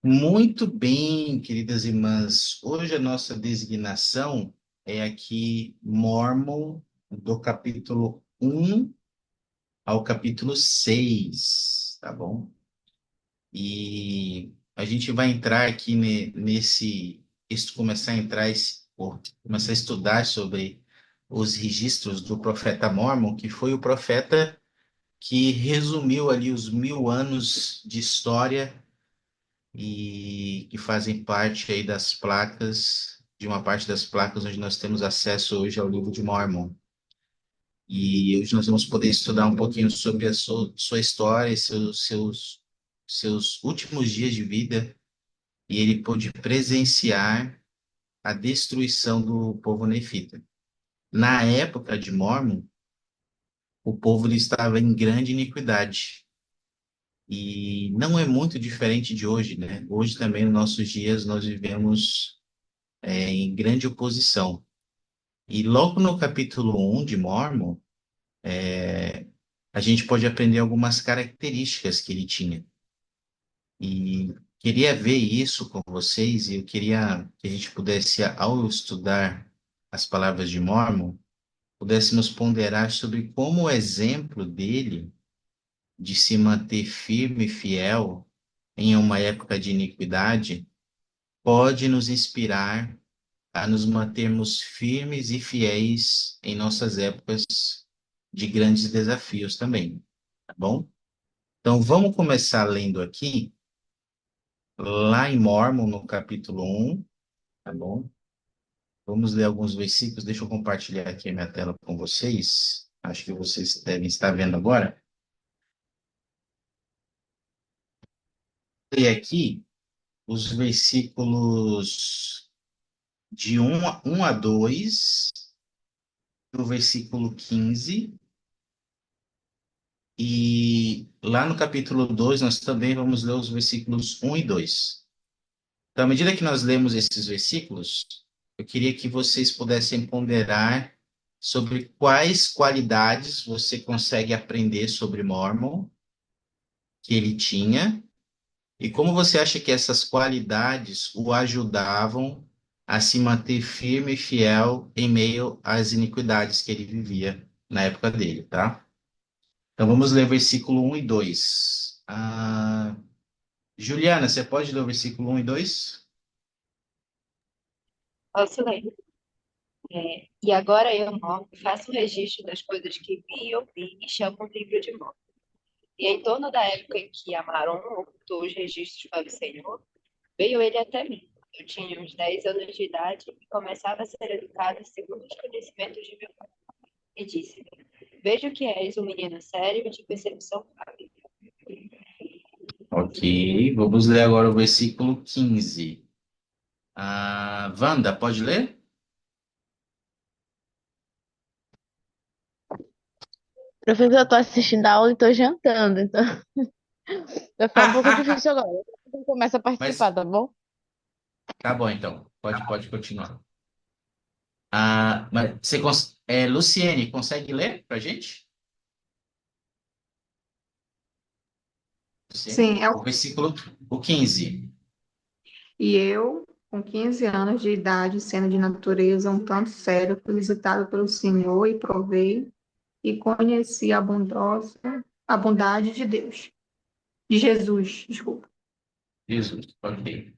Muito bem, queridas irmãs. Hoje a nossa designação é aqui Mórmon, do capítulo 1 ao capítulo 6, tá bom? E a gente vai entrar aqui começar a entrar, ou começar a estudar sobre os registros do profeta Mórmon, que foi o profeta que resumiu ali os 1000 anos de história e que fazem parte aí das placas, de uma parte das placas onde nós temos acesso hoje ao livro de Mórmon. E hoje nós vamos poder estudar um pouquinho sobre a sua história e seus últimos dias de vida. E ele pôde presenciar a destruição do povo nefita. Na época de Mórmon, o povo ele estava em grande iniquidade. E não é muito diferente de hoje, né? Hoje também, nos nossos dias, nós vivemos em grande oposição. E logo no capítulo 1 de Mormon, a gente pode aprender algumas características que ele tinha. E queria ver isso com vocês, e eu queria que a gente pudesse, ao estudar as palavras de Mormon, pudéssemos ponderar sobre como o exemplo dele de se manter firme e fiel em uma época de iniquidade pode nos inspirar a nos mantermos firmes e fiéis em nossas épocas de grandes desafios também, tá bom? Então vamos começar lendo aqui, lá em Mórmon, no capítulo 1, tá bom? Vamos ler alguns versículos, deixa eu compartilhar aqui a minha tela com vocês. Acho que vocês devem estar vendo agora. E aqui os versículos de 1 a 2, do versículo 15. E lá no capítulo 2 nós também vamos ler os versículos 1 e 2. Então, à medida que nós lemos esses versículos, eu queria que vocês pudessem ponderar sobre quais qualidades você consegue aprender sobre Mormon que ele tinha e como você acha que essas qualidades o ajudavam a se manter firme e fiel em meio às iniquidades que ele vivia na época dele, tá? Então vamos ler versículo 1 e 2. Juliana, você pode ler o versículo 1 e 2? Posso ler. E agora eu, Mó, faço o registro das coisas que vi e ouvi e chamo um livro de mão. E em torno da época em que Amaron ocultou os registros para o Senhor, veio ele até mim. Eu tinha uns 10 anos de idade e começava a ser educado segundo os conhecimentos de meu pai. E disse-me, vejo que és um menino sério e de percepção rápida. Ok, vamos ler agora o versículo 15. Wanda, pode ler? Professor, eu tô assistindo a aula e tô jantando, então vai ficar um pouco difícil agora. Então começa a participar, Mas tá bom? tá bom, então. Pode continuar. Mas Luciene, consegue ler para gente? Luciene? Sim, O versículo, o 15. e eu, com 15 anos de idade, sendo de natureza um tanto séria, fui visitado pelo Senhor e provei e conheci a bondade de Deus, de Jesus, desculpa. Jesus, ok.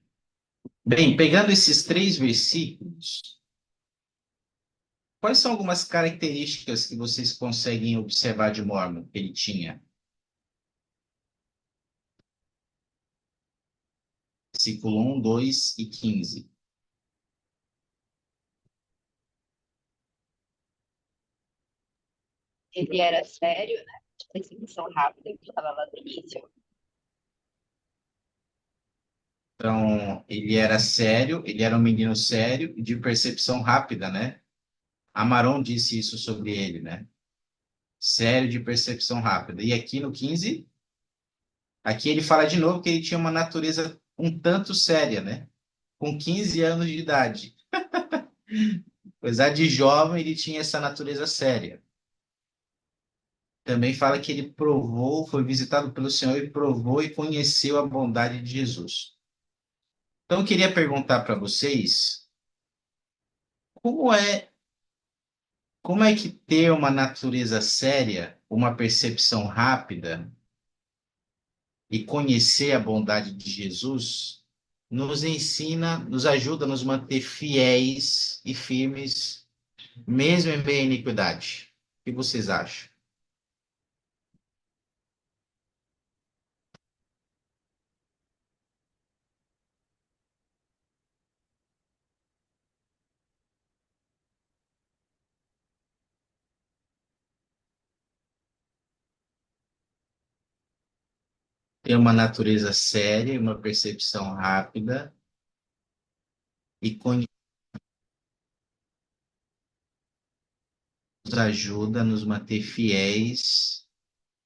Bem, pegando esses três versículos, quais são algumas características que vocês conseguem observar de Mormon que ele tinha? Versículo 1, 2 e 15. Ele era sério, né? De percepção rápida, que estava lá no início. Então, ele era sério, ele era um menino sério e de percepção rápida, né? Amaron disse isso sobre ele, né? Sério de percepção rápida. E aqui no 15, aqui ele fala de novo que ele tinha uma natureza um tanto séria, né? Com 15 anos de idade. Apesar de jovem, ele tinha essa natureza séria. Também fala que ele provou, foi visitado pelo Senhor e provou e conheceu a bondade de Jesus. Então, eu queria perguntar para vocês como é, como é que ter uma natureza séria, uma percepção rápida e conhecer a bondade de Jesus nos ensina, nos ajuda a nos manter fiéis e firmes, mesmo em meio à iniquidade. O que vocês acham? Ter uma natureza séria, uma percepção rápida e nos ajuda a nos manter fiéis,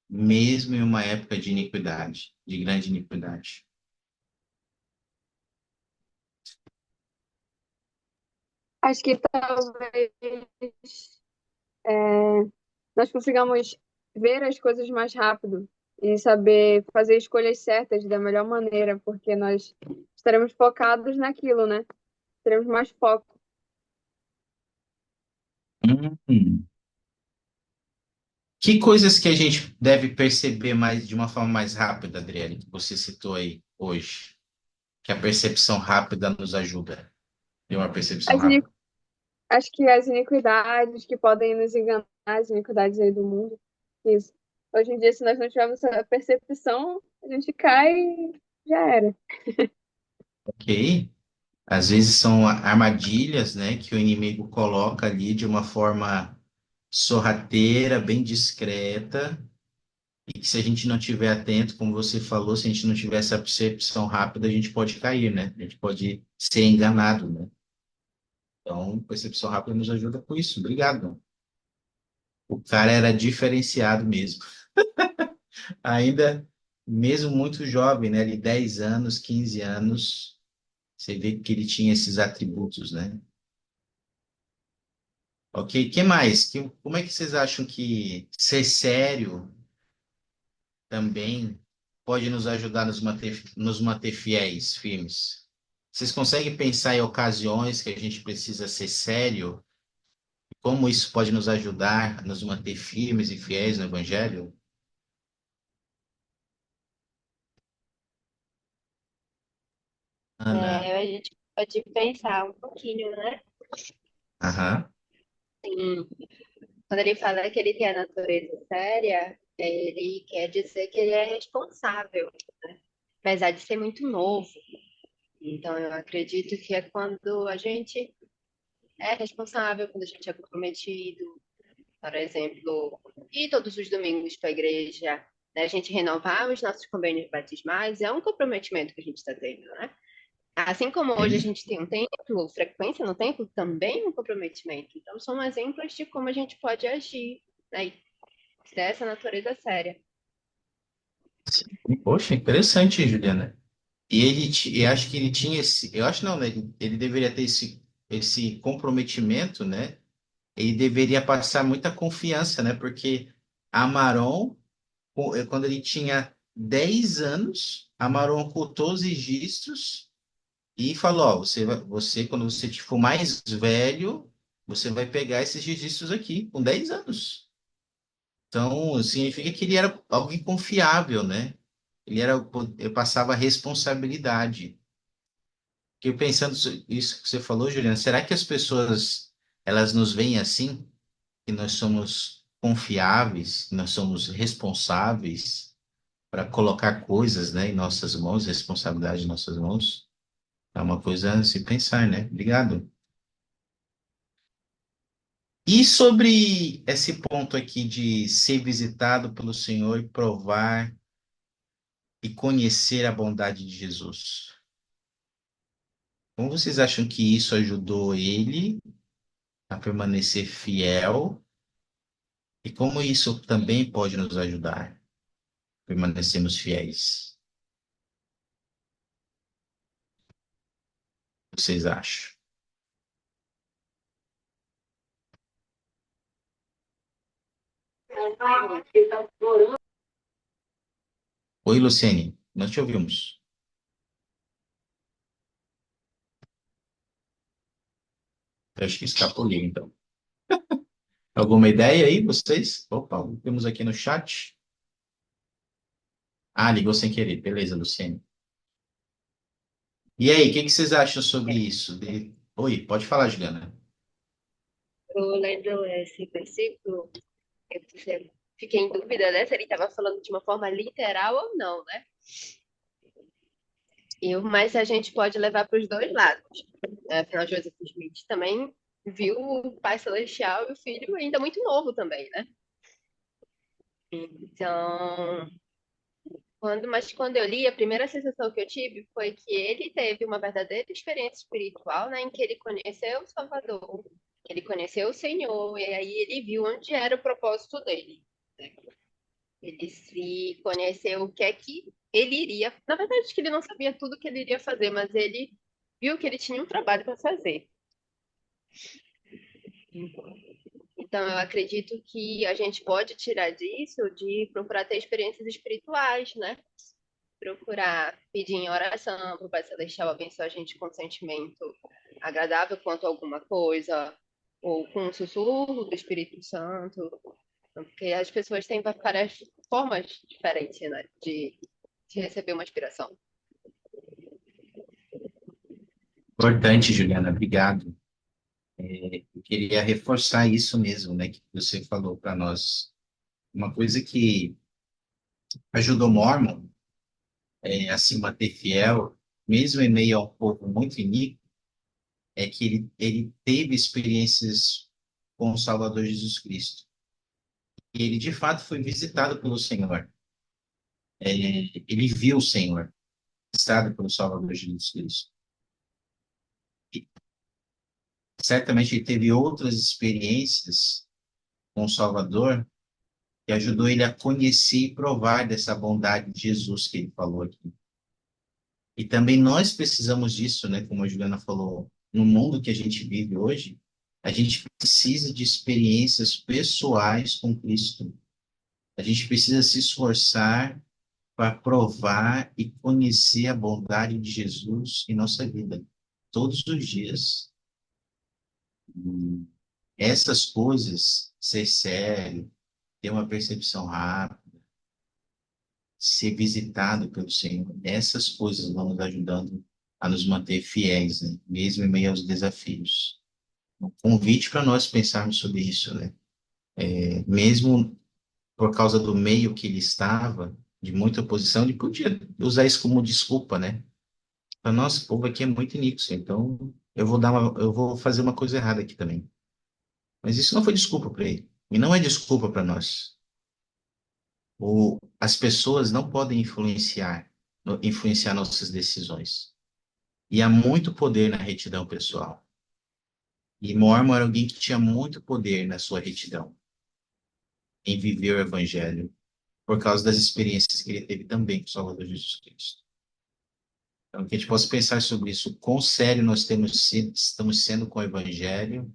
mesmo em uma época de iniquidade, de grande iniquidade. Acho que talvez nós consigamos ver as coisas mais rápido e saber fazer escolhas certas da melhor maneira, porque nós estaremos focados naquilo, né? Teremos mais foco. Hum. Que coisas que a gente deve perceber mais de uma forma mais rápida, Adriane, que você citou aí hoje, que a percepção rápida nos ajuda. Tem uma percepção As ini- rápida. Acho que as iniquidades que podem nos enganar, as iniquidades aí do mundo, isso. Hoje em dia, se nós não tivermos essa percepção, a gente cai e já era. Ok? Às vezes são armadilhas, né, que o inimigo coloca ali de uma forma sorrateira, bem discreta, e que se a gente não tiver atento, como você falou, se a gente não tiver essa percepção rápida, a gente pode cair, né? A gente pode ser enganado, né? Então, percepção rápida nos ajuda com isso. Obrigado. O cara era diferenciado mesmo. Ainda, mesmo muito jovem, né? De 10 anos, 15 anos, você vê que ele tinha esses atributos, né? Ok, que mais? Como é que vocês acham que ser sério também pode nos ajudar a nos manter fiéis, firmes? Vocês conseguem pensar em ocasiões que a gente precisa ser sério? Como isso pode nos ajudar a nos manter firmes e fiéis no Evangelho? Ana, A gente pode pensar um pouquinho, né? aham, Sim. Quando ele fala que ele tem a natureza séria, ele quer dizer que ele é responsável, apesar de ser muito novo. Então, eu acredito que é quando a gente é responsável, quando a gente é comprometido, por exemplo, ir todos os domingos para a igreja, né? A gente renovar os nossos convênios batismais, é um comprometimento que a gente está tendo, né? Assim como hoje a sim, gente tem um templo, frequência no templo, também é um comprometimento. Então, são exemplos de como a gente pode agir, né? Dessa natureza séria. sim. Poxa, interessante, Juliana. E eu acho que ele tinha eu acho não, né? Ele deveria ter esse comprometimento, né? Ele deveria passar muita confiança, né? Porque Amaron, quando ele tinha 10 anos, Amaron ocultou os registros e falou, ó, você, quando você for mais velho, você vai pegar esses registros aqui, com 10 anos. Então, significa que ele era alguém confiável, né? Ele passava responsabilidade. Fiquei pensando isso que você falou, Juliana, será que as pessoas, elas nos veem assim? Que nós somos confiáveis, que nós somos responsáveis para colocar coisas, né, em nossas mãos, responsabilidade em nossas mãos? É uma coisa a se pensar, né? Obrigado. E sobre esse ponto aqui de ser visitado pelo Senhor e provar e conhecer a bondade de Jesus. Como vocês acham que isso ajudou ele a permanecer fiel? E como isso também pode nos ajudar a permanecermos fiéis? O que vocês acham? Oi, Luciene, nós te ouvimos. Eu acho que escapuliu, então. Alguma ideia aí, vocês? Opa, temos aqui no chat. Ah, ligou sem querer. Beleza, Luciane. E aí, o que que vocês acham sobre isso? Oi, pode falar, Juliana. Eu lendo esse versículo, fiquei em dúvida, né, se ele estava falando de uma forma literal ou não, né? Mas a gente pode levar para os dois lados. Afinal, Joseph Smith também viu o Pai Celestial e o Filho ainda muito novo também, né? Então, mas quando eu li, a primeira sensação que eu tive foi que ele teve uma verdadeira experiência espiritual, né, em que ele conheceu o Salvador, que ele conheceu o Senhor, e aí ele viu onde era o propósito dele. Né? Ele se conheceu o que é que ele iria. Na verdade, acho que ele não sabia tudo que ele iria fazer, mas ele viu que ele tinha um trabalho para fazer. Então, eu acredito que a gente pode tirar disso de procurar ter experiências espirituais, né? Procurar pedir em oração para o Pai Celestial abençoar a gente com um sentimento agradável quanto a alguma coisa, ou com um sussurro do Espírito Santo, porque as pessoas têm várias formas diferentes, né, de receber uma inspiração. Importante, Juliana, obrigado. Eu queria reforçar isso mesmo, né, que você falou para nós. Uma coisa que ajudou Mormon a se manter fiel, mesmo em meio a um povo muito iníquo, é que ele teve experiências com o Salvador Jesus Cristo. E ele, de fato, foi visitado pelo Senhor. Ele viu o Senhor, visitado pelo Salvador Jesus Cristo. E, certamente ele teve outras experiências com o Salvador que ajudou ele a conhecer e provar dessa bondade de Jesus que ele falou aqui. E também nós precisamos disso, né? Como a Juliana falou, no mundo que a gente vive hoje, a gente precisa de experiências pessoais com Cristo. A gente precisa se esforçar para provar e conhecer a bondade de Jesus em nossa vida, todos os dias. E essas coisas, ser sério, ter uma percepção rápida, ser visitado pelo Senhor, essas coisas vão nos ajudando a nos manter fiéis, né? Mesmo em meio aos desafios. Um convite para nós pensarmos sobre isso, né? Mesmo por causa do meio que ele estava, de muita oposição, ele podia usar isso como desculpa, né? Para nosso povo aqui é muito iníquo, então eu vou fazer uma coisa errada aqui também. Mas isso não foi desculpa para ele. E não é desculpa para nós. As pessoas não podem influenciar nossas decisões. E há muito poder na retidão pessoal. E Mormon era alguém que tinha muito poder na sua retidão, em viver o evangelho, por causa das experiências que ele teve também com o Salvador Jesus Cristo. Então, que a gente possa pensar sobre isso, o quão sério estamos sendo com o evangelho,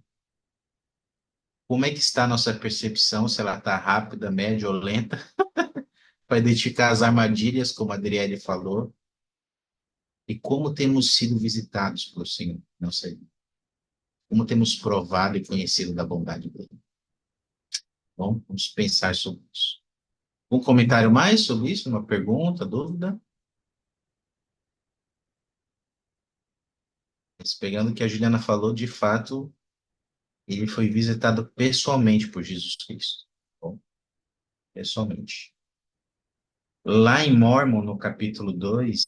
como é que está a nossa percepção, se ela está rápida, média ou lenta, para identificar as armadilhas, como a Adriele falou, e como temos sido visitados pelo Senhor, não sei. Como temos provado e conhecido da bondade dele. Bom, vamos pensar sobre isso. Um comentário mais sobre isso? Uma pergunta, dúvida? Mas pegando o que a Juliana falou, de fato, ele foi visitado pessoalmente por Jesus Cristo. Bom, pessoalmente. Lá em Mormon, no capítulo 2,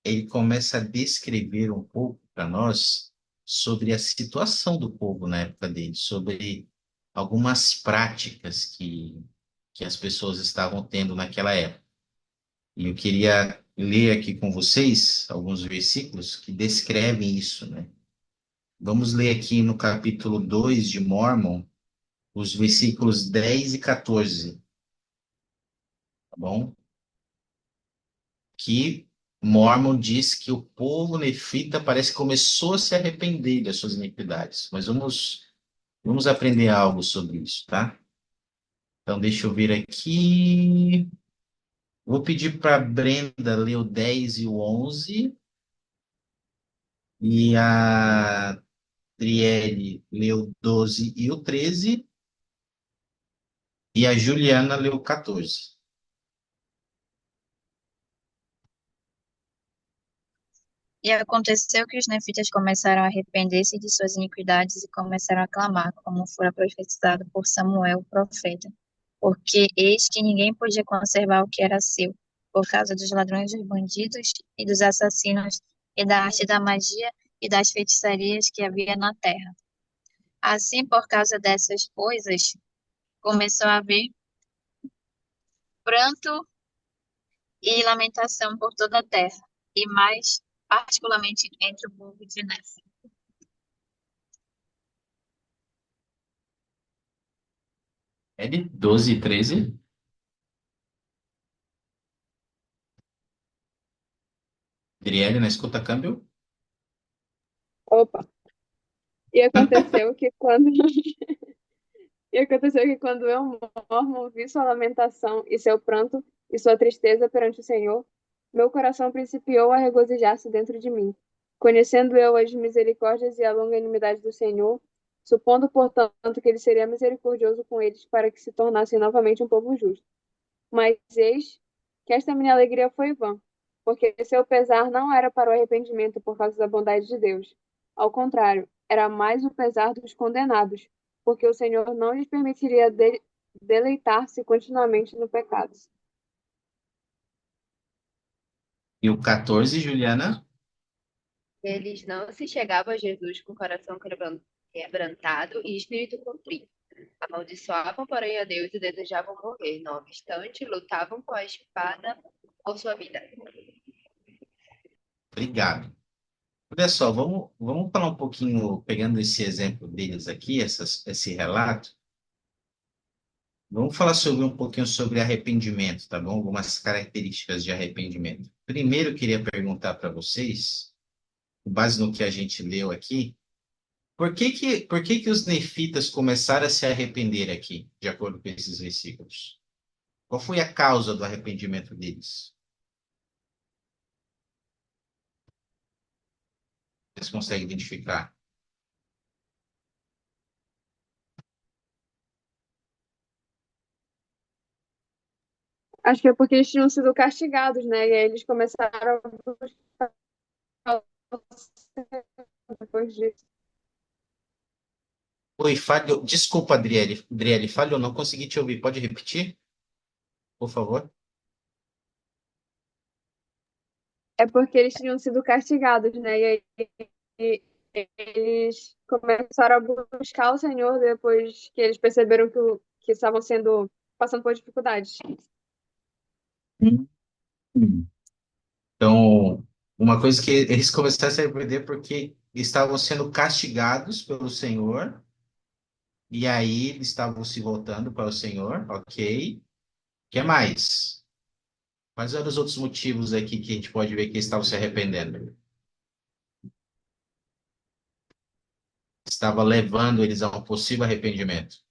ele começa a descrever um pouco para nós sobre a situação do povo na época dele, sobre algumas práticas que as pessoas estavam tendo naquela época. E eu queria ler aqui com vocês alguns versículos que descrevem isso, né? Vamos ler aqui no capítulo 2 de Mormon, os versículos 10 e 14, tá bom? Que Mormon diz que o povo nefita parece que começou a se arrepender das suas iniquidades. Mas vamos aprender algo sobre isso, tá? Então, deixa eu ver aqui. Vou pedir para a Brenda ler o 10 e o 11. E a Adriele leu 12 e o 13, e a Juliana leu 14. E aconteceu que os nefitas começaram a arrepender-se de suas iniquidades e começaram a clamar, como fora profetizado por Samuel, o profeta. Porque eis que ninguém podia conservar o que era seu, por causa dos ladrões, dos bandidos e dos assassinos, e da arte da magia e das feitiçarias que havia na terra. Assim, por causa dessas coisas, começou a haver pranto e lamentação por toda a terra, e mais particularmente entre o povo de Nefe. Ele, 12 e 13. Adriele, na escuta, câmbio. Opa! E aconteceu que quando E aconteceu que quando eu mormo ouvi sua lamentação e seu pranto e sua tristeza perante o Senhor, meu coração principiou a regozijar-se dentro de mim. Conhecendo eu as misericórdias e a longanimidade do Senhor, supondo, portanto, que ele seria misericordioso com eles para que se tornassem novamente um povo justo. Mas eis que esta minha alegria foi vã, porque seu pesar não era para o arrependimento por causa da bondade de Deus. Ao contrário, era mais o pesar dos condenados, porque o Senhor não lhes permitiria deleitar-se continuamente no pecado. E o 14, Juliana. Eles não se chegavam a Jesus com o coração quebrantado e espírito contrito. Amaldiçoavam, porém, a Deus e desejavam morrer. Não obstante, lutavam com a espada por sua vida. Obrigado. Olha só, vamos falar um pouquinho, pegando esse exemplo deles aqui, esse relato, vamos falar sobre um pouquinho sobre arrependimento, tá bom? Algumas características de arrependimento. Primeiro, eu queria perguntar para vocês, com base no que a gente leu aqui, por que que os nefitas começaram a se arrepender aqui, de acordo com esses versículos? Qual foi a causa do arrependimento deles? Vocês conseguem identificar? Acho que é porque eles tinham sido castigados, né? E aí eles começaram a buscar o Senhor depois disso. Oi, falho. Desculpa, Adriele. Adriele, falhou, não consegui te ouvir. Pode repetir, por favor? É porque eles tinham sido castigados, né? E aí eles começaram a buscar o Senhor depois que eles perceberam que estavam sendo passando por dificuldades. Hum. Então, uma coisa que eles começaram a se arrepender porque estavam sendo castigados pelo Senhor, e aí eles estavam se voltando para o Senhor, ok. O que mais? Quais eram os outros motivos aqui que a gente pode ver que eles estavam se arrependendo? Estava levando eles a um possível arrependimento.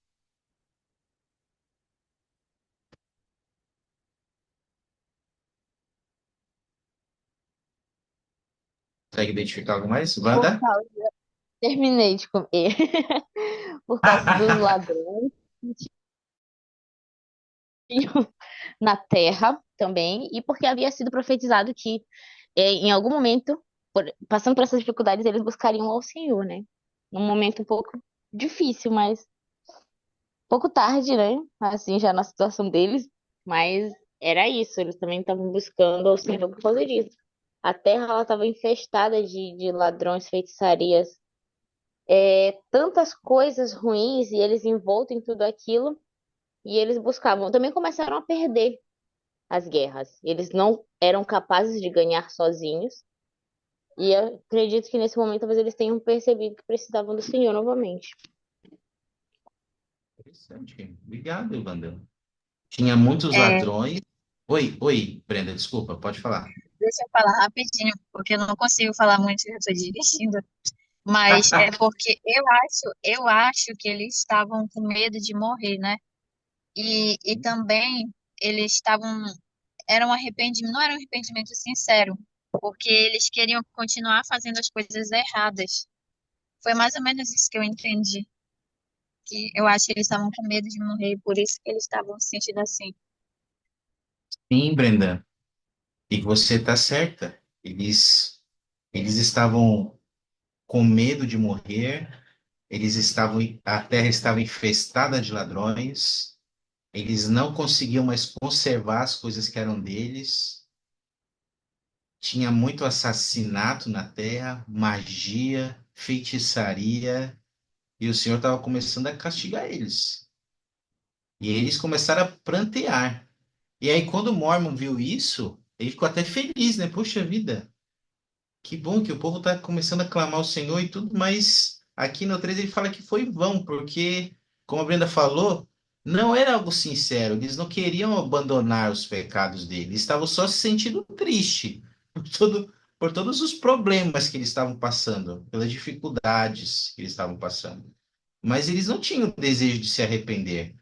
Consegue identificar algo mais? Por Wanda? causa, terminei de comer. Por causa dos ladrões que tinham na terra também, e porque havia sido profetizado que em algum momento, passando por essas dificuldades, eles buscariam ao Senhor, né? Num momento um pouco difícil, mas pouco tarde, né? Assim, já na situação deles, mas era isso, eles também estavam buscando ao Senhor por causa disso. A terra, ela estava infestada de ladrões, feitiçarias, tantas coisas ruins, e eles envoltos em tudo aquilo, e eles buscavam. Também começaram a perder as guerras. Eles não eram capazes de ganhar sozinhos, e eu acredito que nesse momento talvez eles tenham percebido que precisavam do Senhor novamente. Interessante. Obrigado, Wanda. Tinha muitos É, ladrões. Oi, oi, Brenda, desculpa, pode falar. deixa eu falar rapidinho, porque eu não consigo falar muito, eu estou dirigindo. Mas é porque eu acho que eles estavam com medo de morrer, né? E também eles estavam, era um arrependimento, não era um arrependimento sincero, porque eles queriam continuar fazendo as coisas erradas, Foi mais ou menos isso que eu entendi. Que eu acho que eles estavam com medo de morrer, e por isso que eles estavam se sentindo assim. Sim, Brenda, e você está certa. Eles estavam com medo de morrer, a terra estava infestada de ladrões, eles não conseguiam mais conservar as coisas que eram deles, tinha muito assassinato na terra, magia, feitiçaria, e o Senhor estava começando a castigar eles. E eles começaram a prantear. E aí, quando o Mormon viu isso, ele ficou até feliz, né? Poxa vida, que bom que o povo está começando a clamar ao Senhor e tudo, mas aqui no 13 ele fala que foi vão, porque, como a Brenda falou, não era algo sincero, eles não queriam abandonar os pecados deles, eles estavam só se sentindo triste por todos os problemas que eles estavam passando, pelas dificuldades que eles estavam passando. Mas eles não tinham o desejo de se arrepender.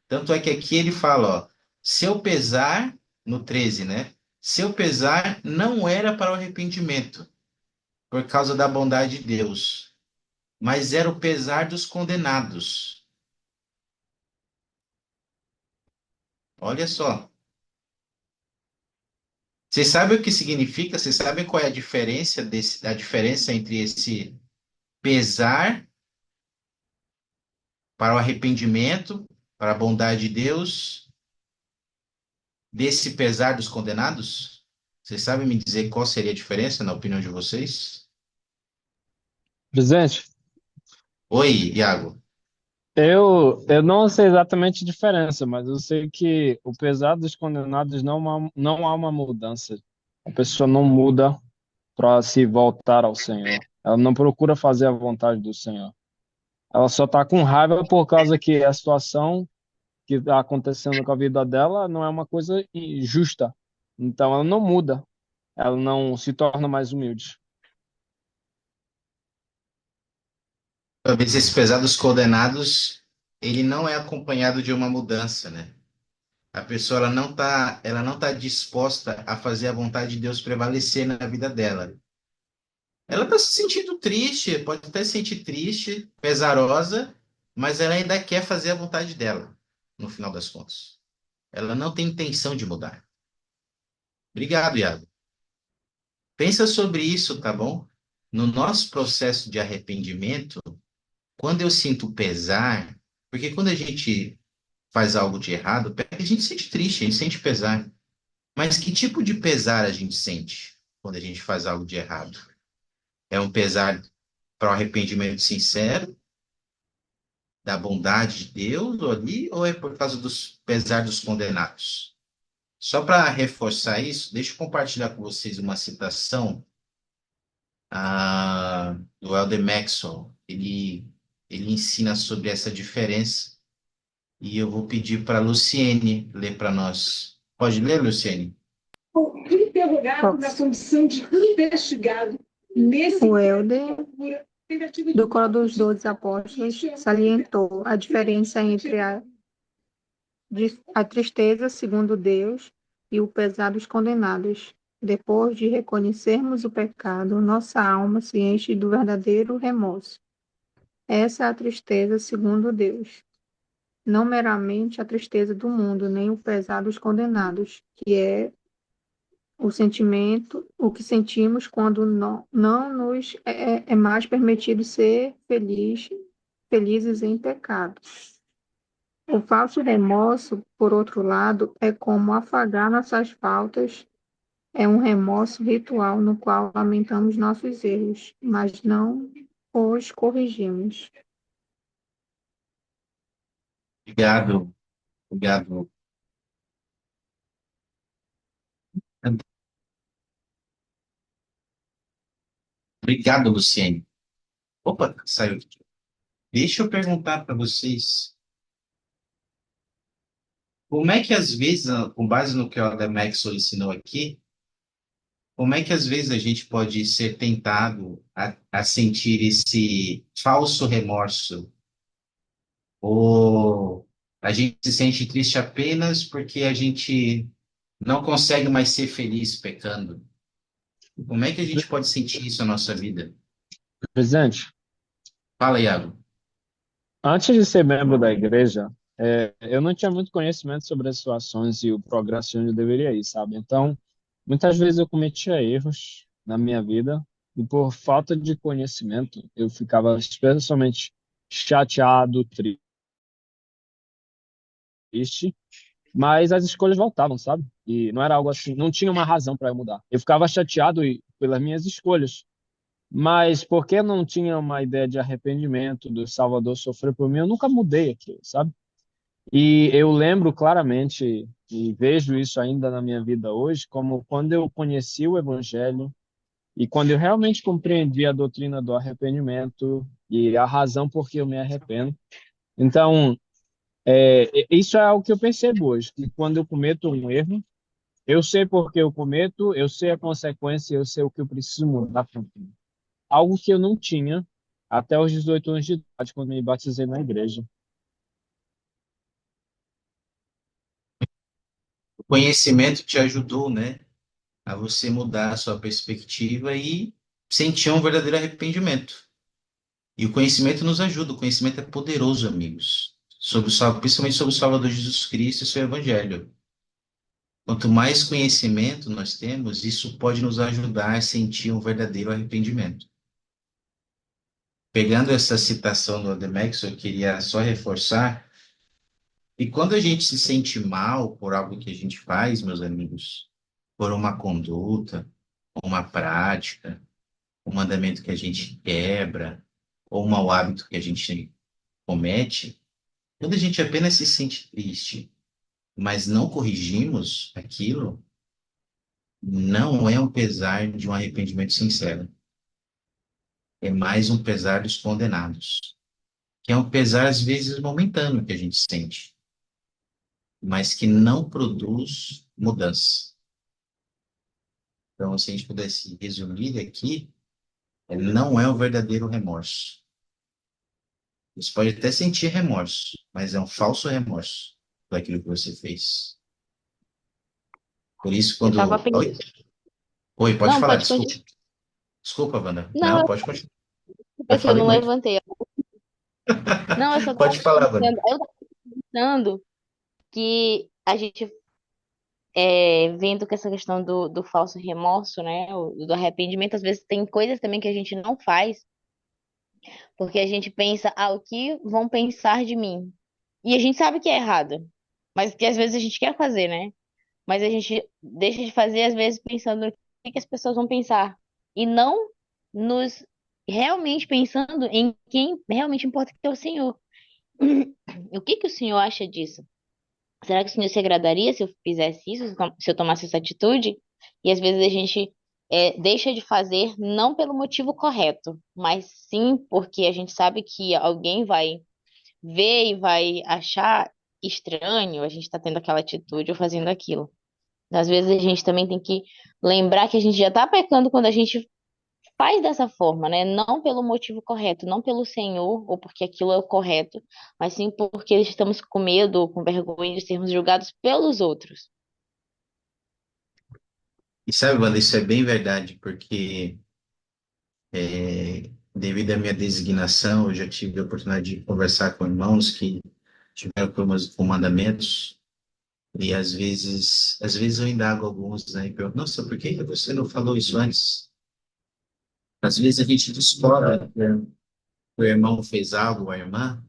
Tanto é que aqui ele fala, ó, seu pesar, no 13, né? Seu pesar não era para o arrependimento por causa da bondade de Deus, mas era o pesar dos condenados. Olha só. Vocês sabem o que significa? Vocês sabem qual é a diferença entre esse pesar para o arrependimento, para a bondade de Deus, desse pesar dos condenados? Vocês sabem me dizer qual seria a diferença, na opinião de vocês? Presidente, Oi, Iago. eu não sei exatamente a diferença, mas eu sei que o pesar dos condenados não há uma mudança. A pessoa não muda para se voltar ao Senhor. Ela não procura fazer a vontade do Senhor. Ela só está com raiva por causa que a situação que está acontecendo com a vida dela não é uma coisa justa. Então ela não muda, ela não se torna mais humilde. Talvez esse pesar dos condenados, ele não é acompanhado de uma mudança, né? A pessoa ela não tá disposta a fazer a vontade de Deus prevalecer na vida dela. Ela está se sentindo triste, pode até se sentir triste, pesarosa, mas ela ainda quer fazer a vontade dela, no final das contas. Ela não tem intenção de mudar. Obrigado, Iago. Pensa sobre isso, tá bom? No nosso processo de arrependimento, quando eu sinto pesar, porque quando a gente faz algo de errado, a gente sente triste, a gente sente pesar. Mas que tipo de pesar a gente sente quando a gente faz algo de errado? É um pesar para o arrependimento sincero, da bondade de Deus ali, ou é por causa dos pesar dos condenados? Só para reforçar isso, deixa eu compartilhar com vocês uma citação do Elder Maxwell. Ele ensina sobre essa diferença e eu vou pedir para a Luciene ler para nós. Pode ler, Luciene? Interrogado na condição de investigado nesse o Helder, do Coro dos Doze Apóstolos, salientou a diferença entre a tristeza, segundo Deus, e o pesar dos condenados. Depois de reconhecermos o pecado, nossa alma se enche do verdadeiro remorso. Essa é a tristeza, segundo Deus. Não meramente a tristeza do mundo, nem o pesar dos condenados, que é o sentimento, o que sentimos quando não nos é mais permitido ser felizes em pecado. O falso remorso, por outro lado, é como afagar nossas faltas, é um remorso ritual no qual lamentamos nossos erros, mas não os corrigimos. Obrigado, obrigado. Obrigado, Luciene. Opa, saiu aqui. Deixa eu perguntar para vocês, como é que às vezes, com base no que o Adam Maxwell ensinou aqui, como é que às vezes a gente pode ser tentado a sentir esse falso remorso? Ou a gente se sente triste apenas porque a gente não consegue mais ser feliz pecando? Como é que a gente pode sentir isso na nossa vida? Presidente, Fala, Iago. Antes de ser membro da igreja, eu não tinha muito conhecimento sobre as situações e o progresso onde eu deveria ir, sabe? Então, muitas vezes eu cometia erros na minha vida e por falta de conhecimento, eu ficava especialmente chateado, triste, mas as escolhas voltavam, sabe? E não era algo assim, não tinha uma razão para eu mudar. Eu ficava chateado pelas minhas escolhas, mas porque eu não tinha uma ideia de arrependimento, do Salvador sofrer por mim, eu nunca mudei aquilo, sabe? E eu lembro claramente, e vejo isso ainda na minha vida hoje, como quando eu conheci o Evangelho e quando eu realmente compreendi a doutrina do arrependimento e a razão por que eu me arrependo. Então, isso é algo que eu percebo hoje, que quando eu cometo um erro, eu sei por que eu cometo, eu sei a consequência, eu sei o que eu preciso mudar. Algo que eu não tinha até os 18 anos de idade, quando me batizei na igreja. O conhecimento te ajudou, né, a você mudar a sua perspectiva e sentir um verdadeiro arrependimento. E o conhecimento nos ajuda, o conhecimento é poderoso, amigos, principalmente sobre o Salvador Jesus Cristo e seu Evangelho. Quanto mais conhecimento nós temos, isso pode nos ajudar a sentir um verdadeiro arrependimento. Pegando essa citação do Ademex, eu queria só reforçar, e quando a gente se sente mal por algo que a gente faz, meus amigos, por uma conduta, uma prática, um mandamento que a gente quebra, ou um mau hábito que a gente comete, quando a gente apenas se sente triste, mas não corrigimos aquilo, não é um pesar de um arrependimento sincero. É mais um pesar dos condenados, que é um pesar, às vezes, momentâneo que a gente sente, mas que não produz mudança. Então, se a gente pudesse resumir aqui, não é o verdadeiro remorso. Você pode até sentir remorso, mas é um falso remorso daquilo que você fez. Por isso, Eu tava quando. pensando. Oi? Oi, pode Não, falar, pode desculpa. continuar. Desculpa, Wanda. Não, Não, eu pode continuar. Já aqui, eu falei não muito. levantei. Não, eu só tava Pode falar, Wanda. pensando. Eu tava pensando que a gente vendo que essa questão do falso remorso, né? Do arrependimento, às vezes tem coisas também que a gente não faz, porque a gente pensa, o que vão pensar de mim? E a gente sabe que é errado, mas que às vezes a gente quer fazer, né? Mas a gente deixa de fazer, às vezes, pensando no que as pessoas vão pensar. E não nos realmente pensando em quem realmente importa, que é o Senhor. O que que o Senhor acha disso? Será que o Senhor se agradaria se eu fizesse isso, se eu tomasse essa atitude? E às vezes a gente deixa de fazer não pelo motivo correto, mas sim porque a gente sabe que alguém vai ver e vai achar estranho a gente estar tendo aquela atitude ou fazendo aquilo. Às vezes a gente também tem que lembrar que a gente já está pecando quando a gente faz dessa forma, né? Não pelo motivo correto, não pelo Senhor ou porque aquilo é o correto, mas sim porque estamos com medo ou com vergonha de sermos julgados pelos outros. E sabe, Wanda, isso é bem verdade, porque devido à minha designação, eu já tive a oportunidade de conversar com irmãos que tiveram problemas com mandamentos, e às vezes eu indago alguns, né, e pergunto, nossa, por que você não falou isso antes? Às vezes a gente descobre que o irmão fez algo, a irmã,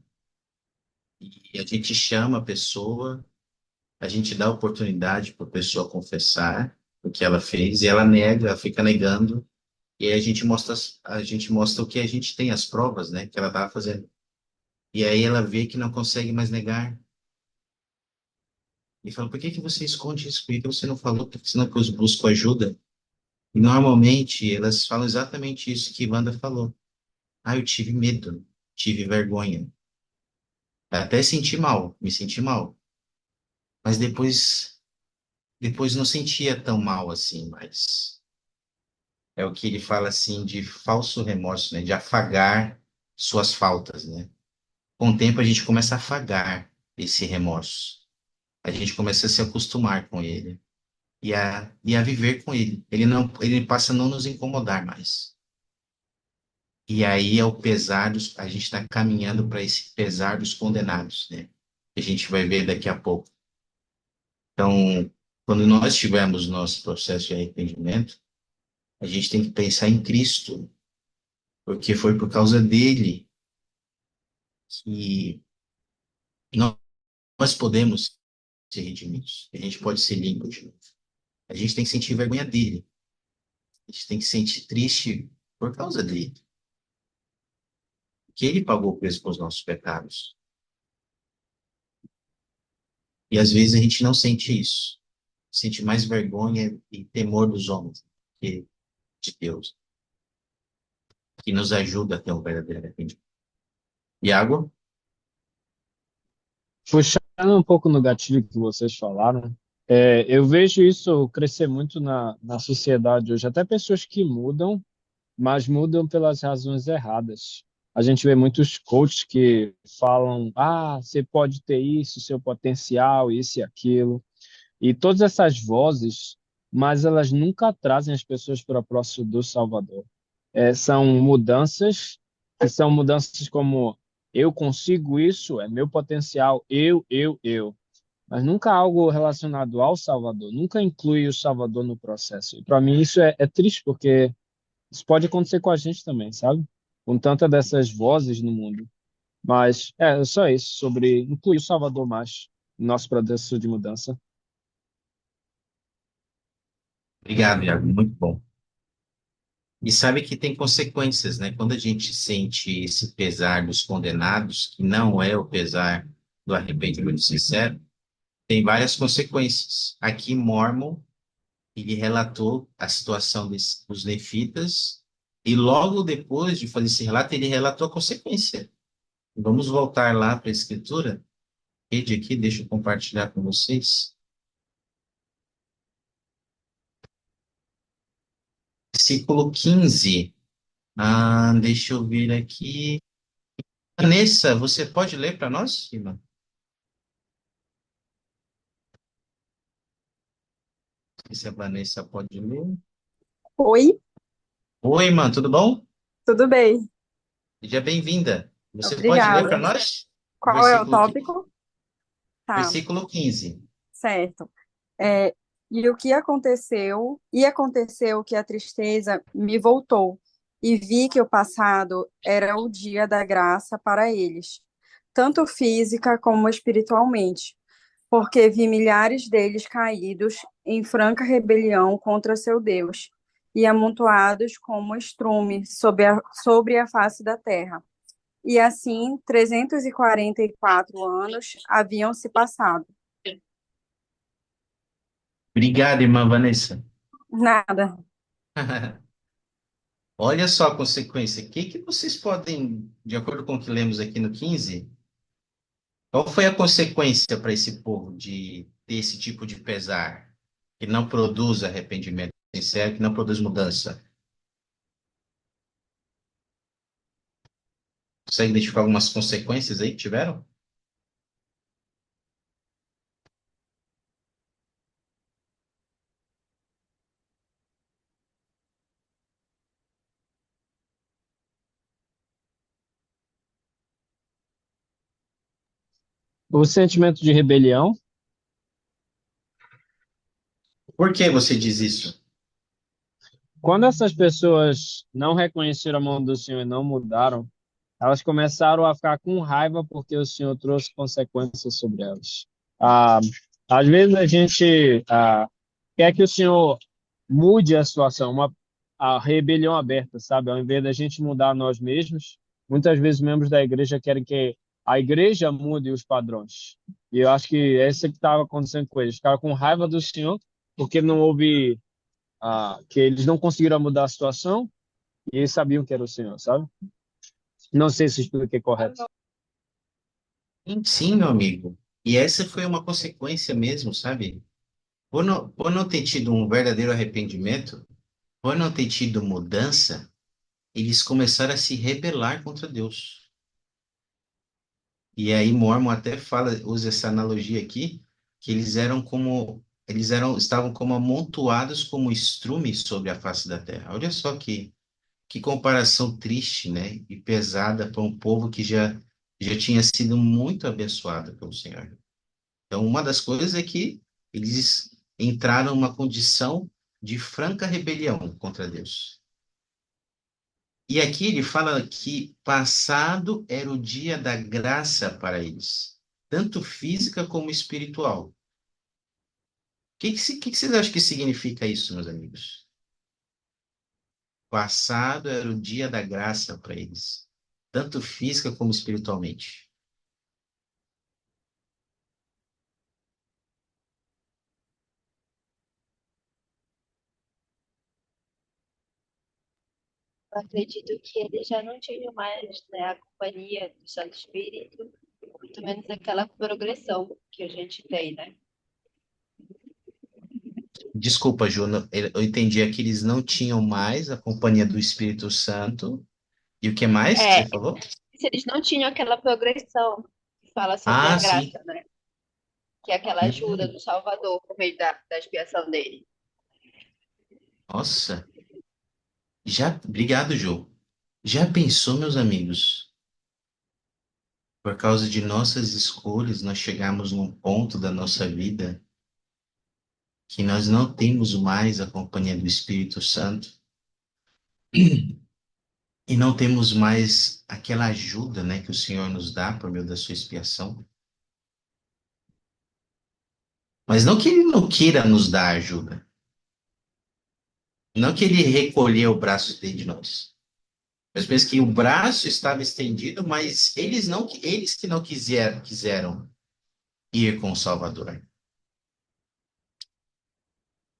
e a gente chama a pessoa, a gente dá oportunidade para a pessoa confessar o que ela fez, e ela nega, ela fica negando, e aí a gente mostra o que a gente tem, as provas, né, que ela estava fazendo. E aí ela vê que não consegue mais negar. E fala, por que que você esconde isso? Por que que você não falou? Porque senão que eu busco ajuda. E normalmente elas falam exatamente isso que Wanda falou. Eu tive medo, tive vergonha. Até senti mal, me senti mal. Mas depois não sentia tão mal assim, mas é o que ele fala assim de falso remorso, né? De afagar suas faltas, né? Com o tempo a gente começa a afagar esse remorso. A gente começa a se acostumar com ele e a viver com ele. Ele passa a não nos incomodar mais. E aí é o pesar dos, a gente está caminhando para esse pesar dos condenados, né? Que a gente vai ver daqui a pouco. Então, quando nós tivermos nosso processo de arrependimento, a gente tem que pensar em Cristo, porque foi por causa dele que nós podemos ser redimidos, a gente pode ser limpo de novo. A gente tem que sentir vergonha dele, a gente tem que sentir triste por causa dele, que ele pagou o preço pelos nossos pecados. E às vezes a gente não sente isso, sente mais vergonha e temor dos homens que de Deus, que nos ajuda a ter um verdadeiro arrependimento. Iago? Puxando um pouco no gatilho que vocês falaram, eu vejo isso crescer muito na sociedade hoje. Até pessoas que mudam, mas mudam pelas razões erradas. A gente vê muitos coaches que falam: ah, você pode ter isso, seu potencial, isso e aquilo. E todas essas vozes, mas elas nunca trazem as pessoas para próximo do Salvador. São mudanças, que são mudanças como: eu consigo isso, é meu potencial, eu. Mas nunca algo relacionado ao Salvador, nunca inclui o Salvador no processo. E para mim isso é triste, porque isso pode acontecer com a gente também, sabe? Com tanta dessas vozes no mundo. Mas é só isso, sobre incluir o Salvador mais no nosso processo de mudança. Obrigado, Iago, muito bom. E sabe que tem consequências, né? Quando a gente sente esse pesar dos condenados, que não é o pesar do arrependimento sincero, tem várias consequências. Aqui, Mormon, ele relatou a situação dos nefitas, e logo depois de fazer esse relato, ele relatou a consequência. Vamos voltar lá para a escritura. Rede aqui, deixa eu compartilhar com vocês. Versículo 15. Deixa eu ver aqui. Vanessa, você pode ler para nós, irmã? Se a Vanessa pode ler. Oi, Oi, irmã, tudo bom? tudo bem? Seja bem-vinda. Você pode ler para Obrigada. nós? Qual é o Versículo, tópico? Tá, versículo 15. certo. É, e o que aconteceu? E aconteceu que a tristeza me voltou, e vi que o passado era o dia da graça para eles, tanto física como espiritualmente, porque vi milhares deles caídos em franca rebelião contra seu Deus, e amontoados como estrume sobre a face da terra. E assim, 344 anos haviam se passado. Obrigado, irmã Vanessa. Nada. Olha só a consequência. O que que vocês podem, de acordo com o que lemos aqui no 15, qual foi a consequência para esse povo de ter esse tipo de pesar, que não produz arrependimento sincero, que não produz mudança? Consegue identificar algumas consequências aí que tiveram? O sentimento de rebelião, Por que você diz isso? quando essas pessoas não reconheceram a mão do Senhor e não mudaram, elas começaram a ficar com raiva porque o Senhor trouxe consequências sobre elas. Ah, às vezes a gente quer que o Senhor mude a situação, a rebelião aberta, sabe? Ao invés da gente mudar nós mesmos, muitas vezes membros da igreja querem que a igreja mude os padrões. E eu acho que é isso que estava acontecendo com eles. Ficaram com raiva do Senhor porque não houve, que eles não conseguiram mudar a situação e eles sabiam que era o Senhor, sabe? Não sei se expliquei correto. Sim, meu amigo. E essa foi uma consequência mesmo, sabe? Por não ter tido um verdadeiro arrependimento, por não ter tido mudança, eles começaram a se rebelar contra Deus. E aí Mormon até fala, usa essa analogia aqui, que estavam como amontoados como estrumes sobre a face da terra. Olha só que Que comparação triste, né? E pesada para um povo que já tinha sido muito abençoado pelo Senhor. Então, uma das coisas é que eles entraram numa condição de franca rebelião contra Deus. E aqui ele fala que passado era o dia da graça para eles, tanto física como espiritual. Que vocês acham que significa isso, meus amigos? Passado era o dia da graça para eles, tanto física como espiritualmente. Eu acredito que eles já não tinham mais, né, a companhia do Santo Espírito, muito menos aquela progressão que a gente tem, né? Desculpa, Juna, eu entendi aqui, eles não tinham mais a companhia do Espírito Santo. E o que mais que É, você falou? se eles não tinham aquela progressão que fala sobre a Ah, sim. graça, né? Que é aquela ajuda Hum, do Salvador por meio da expiação dele. nossa, obrigado, Jô. Já pensou, meus amigos? Por causa de nossas escolhas, nós chegamos num ponto da nossa vida que nós não temos mais a companhia do Espírito Santo e não temos mais aquela ajuda, né, que o Senhor nos dá por meio da sua expiação. Mas não que ele não queira nos dar ajuda, não que ele recolheu o braço dele de nós. Mas penso que o braço estava estendido, mas eles que não quiseram ir com o Salvador.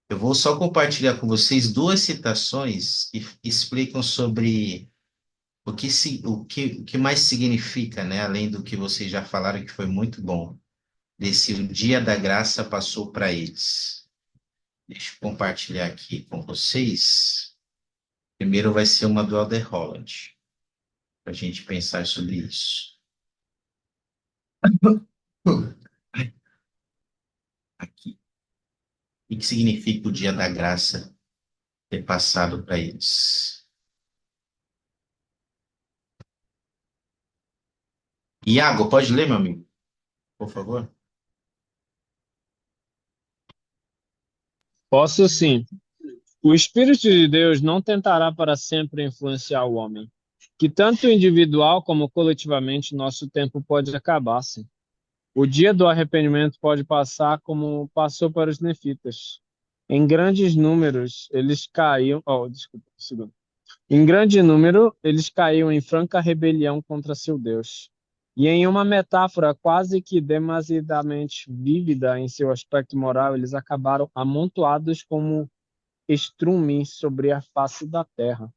Eu vou só compartilhar com vocês duas citações que explicam sobre o que mais significa, né? Além do que vocês já falaram, que foi muito bom, desse o dia da graça passou para eles. Deixa eu compartilhar aqui com vocês. Primeiro vai ser uma do Elder Holland, para a gente pensar sobre isso. Aqui. O que significa o dia da graça ter passado para eles? Iago, pode ler, meu amigo, por favor? Posso sim. O Espírito de Deus não tentará para sempre influenciar o homem, que tanto individual como coletivamente nosso tempo pode acabar-se. O dia do arrependimento pode passar como passou para os nefitas. Em grandes números, eles caíam. Oh, desculpa, um segundo. Em grande número, eles caíam em franca rebelião contra seu Deus. E em uma metáfora quase que demasiadamente vívida em seu aspecto moral, eles acabaram amontoados como estrumes sobre a face da terra.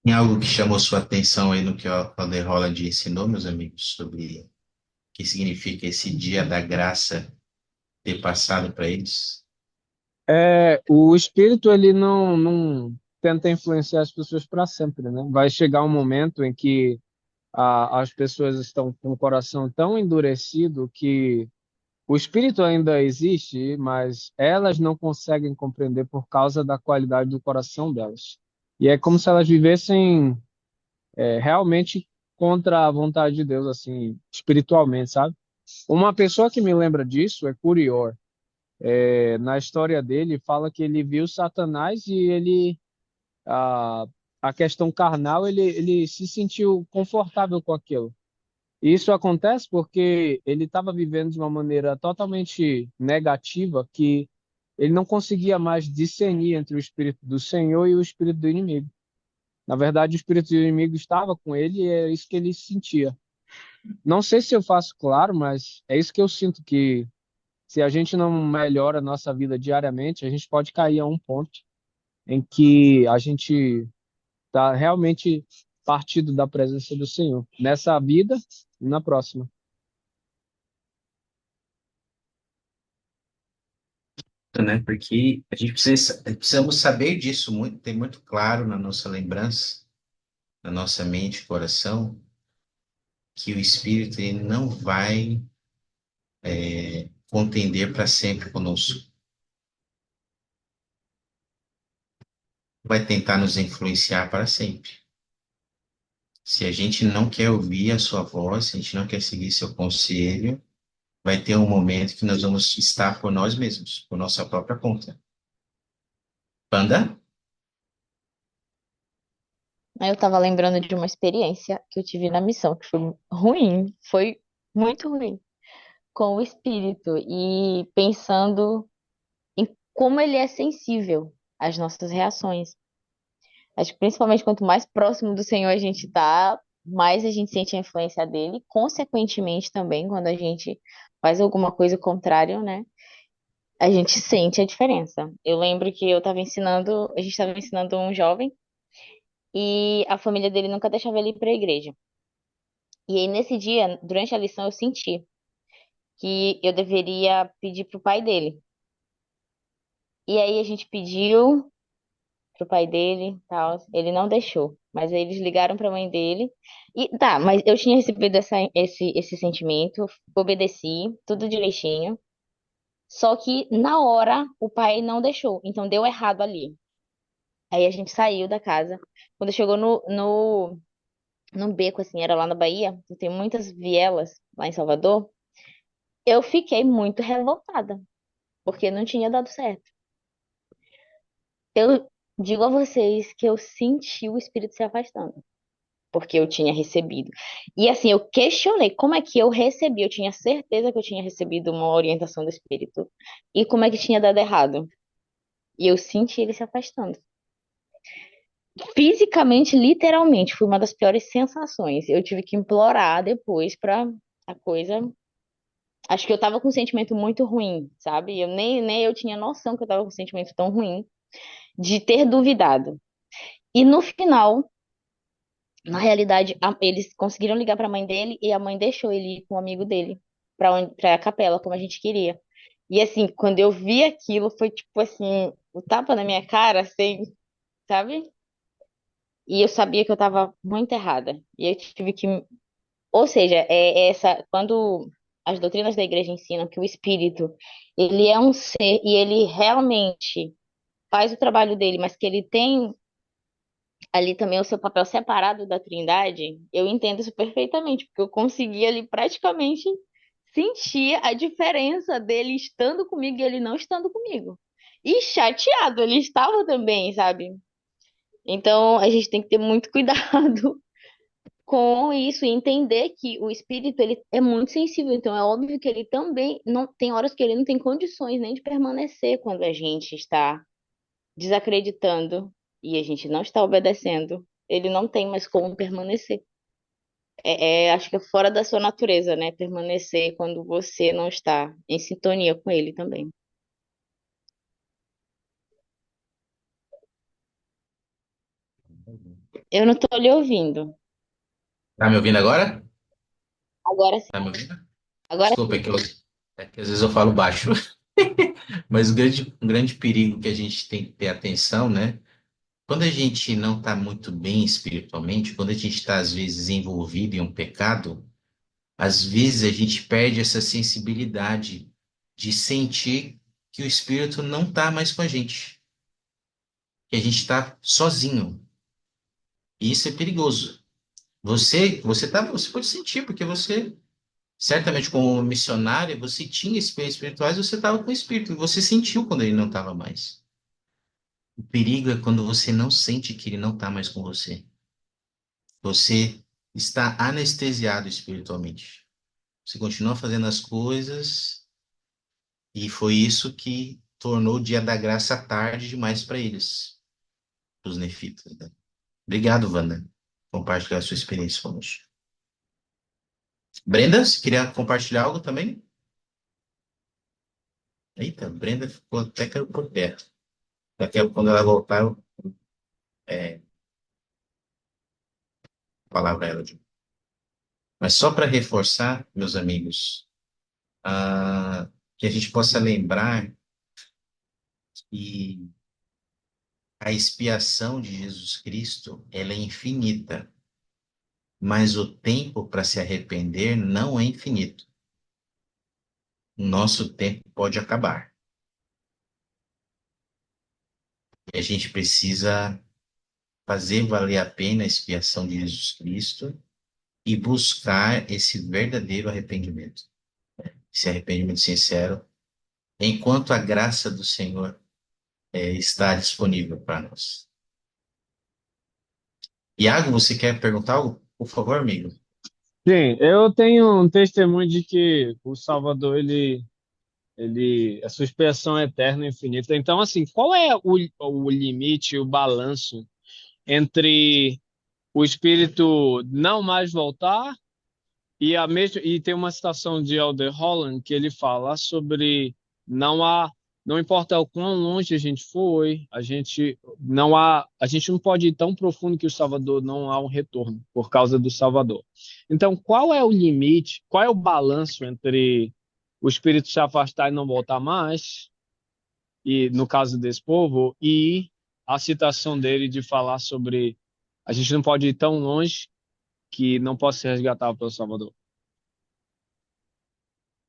Tem algo que chamou sua atenção aí no que o Elder Holland ensinou, meus amigos, sobre o que significa esse dia da graça ter passado para eles? O espírito ele não tenta influenciar as pessoas para sempre, né? Vai chegar um momento em que as pessoas estão com o coração tão endurecido que o espírito ainda existe, mas elas não conseguem compreender por causa da qualidade do coração delas. E é como se elas vivessem realmente contra a vontade de Deus, assim, espiritualmente, sabe? Uma pessoa que me lembra disso é Curior. Na história dele, fala que ele viu Satanás e a, a questão carnal, ele se sentiu confortável com aquilo. E isso acontece porque ele estava vivendo de uma maneira totalmente negativa, que ele não conseguia mais discernir entre o espírito do Senhor e o espírito do inimigo. Na verdade, o espírito do inimigo estava com ele e é isso que ele sentia. Não sei se eu faço claro, mas é isso que eu sinto, que se a gente não melhora a nossa vida diariamente, a gente pode cair a um ponto em que a gente está realmente partido da presença do Senhor, nessa vida e na próxima. Né? Porque a gente precisamos saber disso muito, ter muito claro na nossa lembrança, na nossa mente, coração, que o Espírito ele não vai contender para sempre conosco. Vai tentar nos influenciar para sempre. Se a gente não quer ouvir a sua voz, se a gente não quer seguir seu conselho, vai ter um momento que nós vamos estar por nós mesmos, por nossa própria conta. Panda? Aí eu tava lembrando de uma experiência que eu tive na missão, que foi ruim, foi muito ruim, com o espírito e pensando em como ele é sensível às nossas reações. Acho que principalmente quanto mais próximo do Senhor a gente tá, mais a gente sente a influência dele. Consequentemente também, quando a gente faz alguma coisa contrária, né? A gente sente a diferença. Eu lembro que a gente estava ensinando um jovem e a família dele nunca deixava ele ir para a igreja. E aí nesse dia, durante a lição, eu senti que eu deveria pedir pro pai dele. E aí a gente pediu pro pai dele, tal, ele não deixou. Mas aí eles ligaram pra mãe dele. E tá, mas eu tinha recebido esse sentimento, obedeci, tudo direitinho. Só que na hora o pai não deixou, então deu errado ali. Aí a gente saiu da casa. Quando chegou no beco, assim, era lá na Bahia, tem muitas vielas lá em Salvador. Eu fiquei muito revoltada, porque não tinha dado certo. Eu digo a vocês que eu senti o espírito se afastando, porque eu tinha recebido. E assim, eu questionei como é que eu recebi. Eu tinha certeza que eu tinha recebido uma orientação do espírito. E como é que tinha dado errado. E eu senti ele se afastando. Fisicamente, literalmente, foi uma das piores sensações. Eu tive que implorar depois pra a coisa. Acho que eu tava com um sentimento muito ruim, sabe? Nem eu tinha noção que eu tava com um sentimento tão ruim de ter duvidado. E no final, na realidade, eles conseguiram ligar para a mãe dele e a mãe deixou ele ir com um amigo dele para a capela, como a gente queria. E assim, quando eu vi aquilo, foi tipo assim, o tapa na minha cara, assim, sabe? E eu sabia que eu tava muito errada. E eu tive que, ou seja, quando as doutrinas da igreja ensinam que o espírito, ele é um ser e ele realmente faz o trabalho dele, mas que ele tem ali também o seu papel separado da Trindade, eu entendo isso perfeitamente, porque eu consegui ali praticamente sentir a diferença dele estando comigo e ele não estando comigo. E chateado, ele estava também, sabe? Então a gente tem que ter muito cuidado com isso e entender que o espírito ele é muito sensível, então é óbvio que ele também não tem horas que ele não tem condições nem de permanecer quando a gente está desacreditando e a gente não está obedecendo, ele não tem mais como permanecer. Acho que é fora da sua natureza, né? Permanecer quando você não está em sintonia com ele também. Eu não estou lhe ouvindo. Tá me ouvindo agora? Agora sim. Tá me ouvindo? Agora Desculpa, sim. é que às vezes eu falo baixo. Mas um grande perigo que a gente tem que ter atenção, né? Quando a gente não está muito bem espiritualmente, quando a gente está, às vezes, envolvido em um pecado, às vezes a gente perde essa sensibilidade de sentir que o espírito não está mais com a gente, que a gente está sozinho. E isso é perigoso. Você pode sentir, porque você, certamente como missionária, você tinha experiências espirituais, você estava com o espírito, e você sentiu quando ele não estava mais. O perigo é quando você não sente que ele não está mais com você. Você está anestesiado espiritualmente. Você continua fazendo as coisas e foi isso que tornou o dia da graça tarde demais para eles, os nefitas, né? Obrigado, Wanda, por compartilhar a sua experiência conosco. Brenda, você queria compartilhar algo também? Eita, Brenda ficou até caiu por terra. Daqui a pouco, quando ela voltar, eu vou falar para ela. Mas só para reforçar, meus amigos, que a gente possa lembrar que a expiação de Jesus Cristo, ela é infinita, mas o tempo para se arrepender não é infinito. o nosso tempo pode acabar. E a gente precisa fazer valer a pena a expiação de Jesus Cristo e buscar esse verdadeiro arrependimento, esse arrependimento sincero, enquanto a graça do Senhor está disponível para nós. Iago, você quer perguntar algo? Por favor, amigo. Sim, eu tenho um testemunho de que o Salvador, a sua expiação é eterna e infinita. Então, assim, qual é o limite, o balanço entre o Espírito não mais voltar e tem uma citação de Elder Holland que ele fala sobre não há, não importa o quão longe a gente foi, a gente não pode ir tão profundo que o Salvador não há um retorno por causa do Salvador. Então, qual é o limite, qual é o balanço entre o Espírito se afastar e não voltar mais, e no caso desse povo, e a citação dele de falar sobre a gente não pode ir tão longe que não possa ser resgatado pelo Salvador?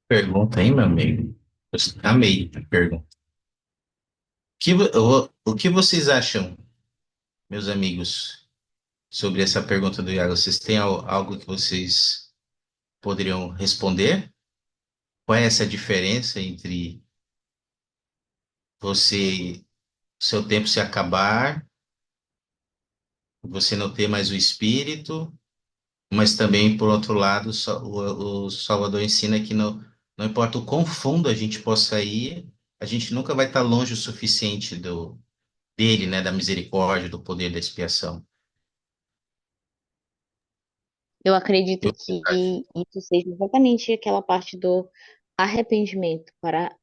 Pergunta aí, meu amigo. Eu amei a pergunta. O que vocês acham, meus amigos, sobre essa pergunta do Iago? Vocês têm algo que vocês poderiam responder? Qual é essa diferença entre seu tempo se acabar, você não ter mais o espírito, mas também, por outro lado, o Salvador ensina que não importa o quão fundo a gente possa ir, a gente nunca vai estar longe o suficiente dele, né, da misericórdia, do poder da expiação. Eu acredito Eu- que isso seja exatamente aquela parte do arrependimento para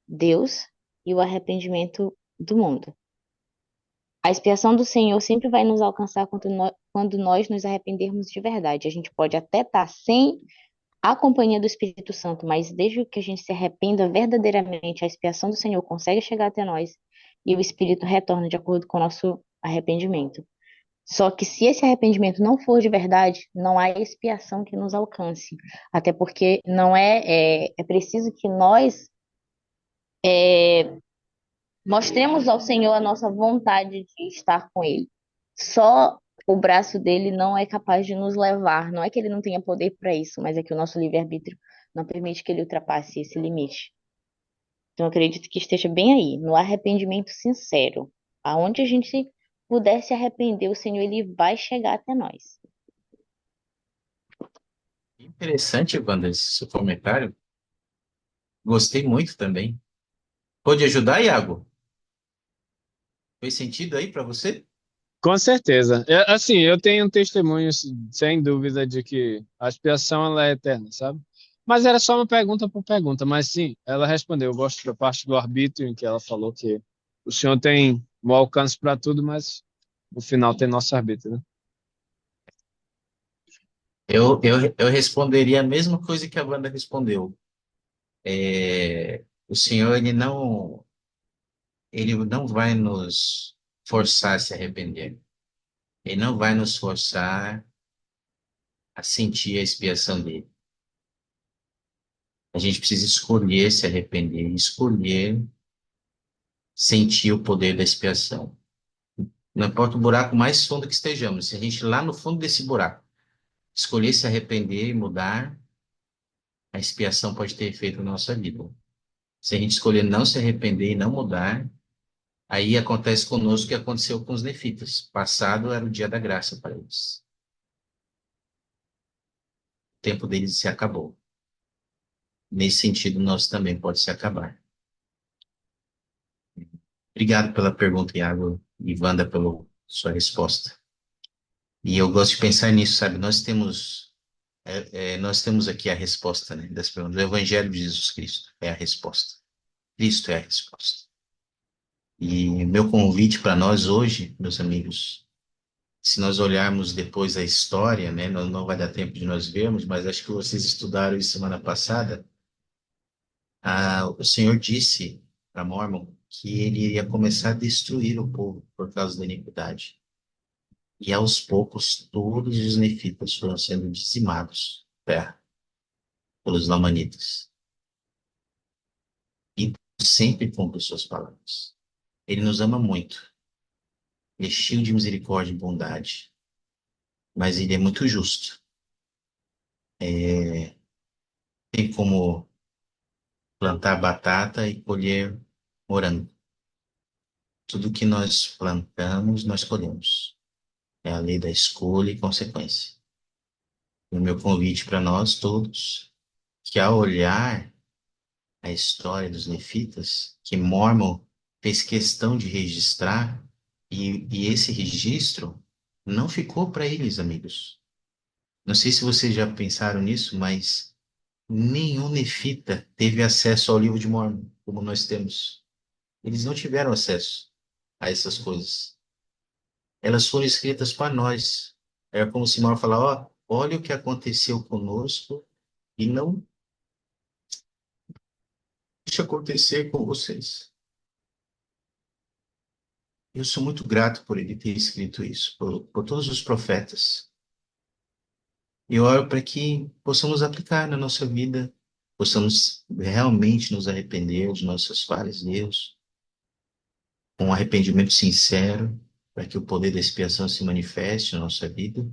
Deus e o arrependimento do mundo. A expiação do Senhor sempre vai nos alcançar quando nós nos arrependermos de verdade. A gente pode até estar sem a companhia do Espírito Santo, mas desde que a gente se arrependa verdadeiramente, a expiação do Senhor consegue chegar até nós e o Espírito retorna de acordo com o nosso arrependimento. Só que se esse arrependimento não for de verdade, não há expiação que nos alcance. Até porque não é preciso que nós mostremos ao Senhor a nossa vontade de estar com Ele. Só o braço dele não é capaz de nos levar. Não é que ele não tenha poder para isso, mas é que o nosso livre-arbítrio não permite que ele ultrapasse esse limite. Então, eu acredito que esteja bem aí, no arrependimento sincero. Aonde a gente puder se arrepender, o Senhor ele vai chegar até nós. Interessante, Wanda, esse seu comentário. Gostei muito também. Pode ajudar, Iago? Fez sentido aí para você? Com certeza. Assim, eu tenho um testemunho, sem dúvida, de que a expiação ela é eterna, sabe? Mas era só uma pergunta por pergunta, mas sim, ela respondeu. Eu gosto da parte do arbítrio, em que ela falou que o Senhor tem um alcance para tudo, mas no final tem nosso arbítrio, né? Eu responderia a mesma coisa que a Wanda respondeu. O Senhor, ele não vai nos forçar a se arrepender. Ele não vai nos forçar a sentir a expiação dele. A gente precisa escolher se arrepender, escolher sentir o poder da expiação. Não importa o buraco mais fundo que estejamos, se a gente lá no fundo desse buraco escolher se arrepender e mudar, a expiação pode ter efeito na nossa vida. Se a gente escolher não se arrepender e não mudar, aí acontece conosco o que aconteceu com os nefitas. Passado era o dia da graça para eles. O tempo deles se acabou. Nesse sentido, nós também pode se acabar. Obrigado pela pergunta, Iago e Wanda, pela sua resposta. E eu gosto de pensar nisso, sabe? Nós temos aqui a resposta, né, das perguntas. O Evangelho de Jesus Cristo é a resposta. Cristo é a resposta. E meu convite para nós hoje, meus amigos, se nós olharmos depois a história, né, não vai dar tempo de nós vermos, mas acho que vocês estudaram isso semana passada. O Senhor disse para Mormon que ele iria começar a destruir o povo por causa da iniquidade. E aos poucos, todos os nefitas foram sendo dizimados da terra pelos lamanitas. sempre cumpre suas palavras. Ele nos ama muito. Ele é cheio de misericórdia e bondade, mas ele é muito justo. Tem como plantar batata e colher morango. Tudo que nós plantamos, nós colhemos. É a lei da escolha e consequência. O meu convite para nós todos, que ao olhar a história dos nefitas, que Mormon fez questão de registrar, e esse registro não ficou para eles, amigos. Não sei se vocês já pensaram nisso, mas nenhum nefita teve acesso ao livro de Mormon, como nós temos. Eles não tiveram acesso a essas coisas. Elas foram escritas para nós. É como se Mormon falar, ó, olha o que aconteceu conosco e não deixa acontecer com vocês. Eu sou muito grato por ele ter escrito isso, por todos os profetas. E eu oro para que possamos aplicar na nossa vida, possamos realmente nos arrepender de nossas falhas e erros, com um arrependimento sincero, para que o poder da expiação se manifeste na nossa vida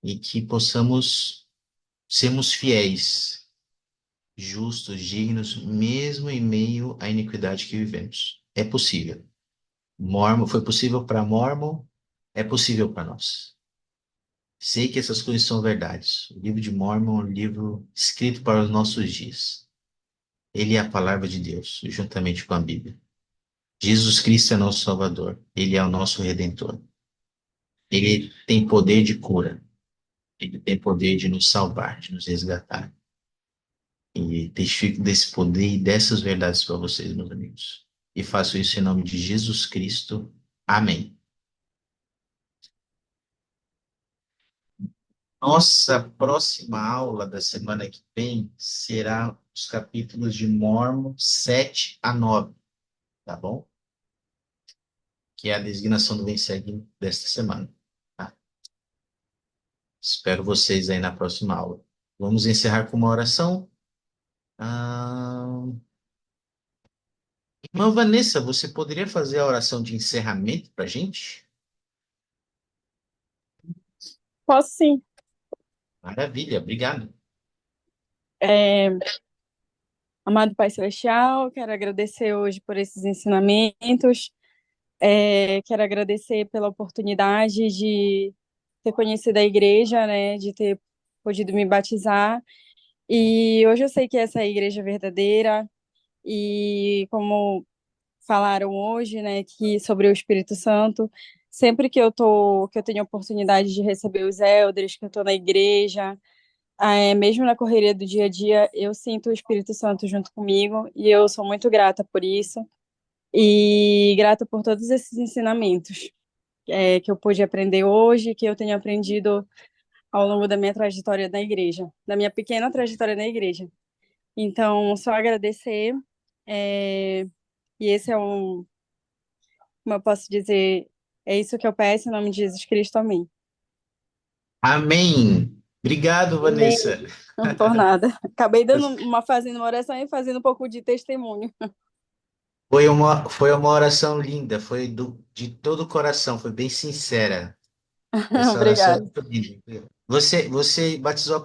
e que possamos sermos fiéis, justos, dignos, mesmo em meio à iniquidade que vivemos. É possível. Mormon, foi possível para Mormon, é possível para nós. Sei que essas coisas são verdades. O livro de Mormon é um livro escrito para os nossos dias. Ele é a palavra de Deus, juntamente com a Bíblia. Jesus Cristo é nosso Salvador. Ele é o nosso Redentor. Ele tem poder de cura. Ele tem poder de nos salvar, de nos resgatar. E testifico desse poder e dessas verdades para vocês, meus amigos. E faço isso em nome de Jesus Cristo. Amém. Nossa próxima aula da semana que vem será os capítulos de Mormon 7 a 9, tá bom? Que é a designação do Venseguim desta semana, tá? Espero vocês aí na próxima aula. Vamos encerrar com uma oração. Ah... Irmã Vanessa, você poderia fazer a oração de encerramento para a gente? Posso sim. Maravilha, obrigado. É, amado Pai Celestial, quero agradecer hoje por esses ensinamentos. Quero agradecer pela oportunidade de ter conhecido a igreja, né, de ter podido me batizar. E hoje eu sei que essa é a igreja verdadeira. E como falaram hoje, né, que sobre o Espírito Santo, sempre que eu tenho a oportunidade de receber os elders, que eu estou na igreja, mesmo na correria do dia a dia, eu sinto o Espírito Santo junto comigo e eu sou muito grata por isso e grata por todos esses ensinamentos que eu pude aprender hoje, que eu tenho aprendido ao longo da minha trajetória na igreja, da minha pequena trajetória na igreja. Então, só agradecer, é, e esse é como eu posso dizer, é isso que eu peço em nome de Jesus Cristo, amém. Amém. Obrigado, Amém. Vanessa. Não por nada. Acabei fazendo uma oração e fazendo um pouco de testemunho. Foi uma oração linda, foi de todo o coração, foi bem sincera. Essa oração é Obrigada. muito linda. Você batizou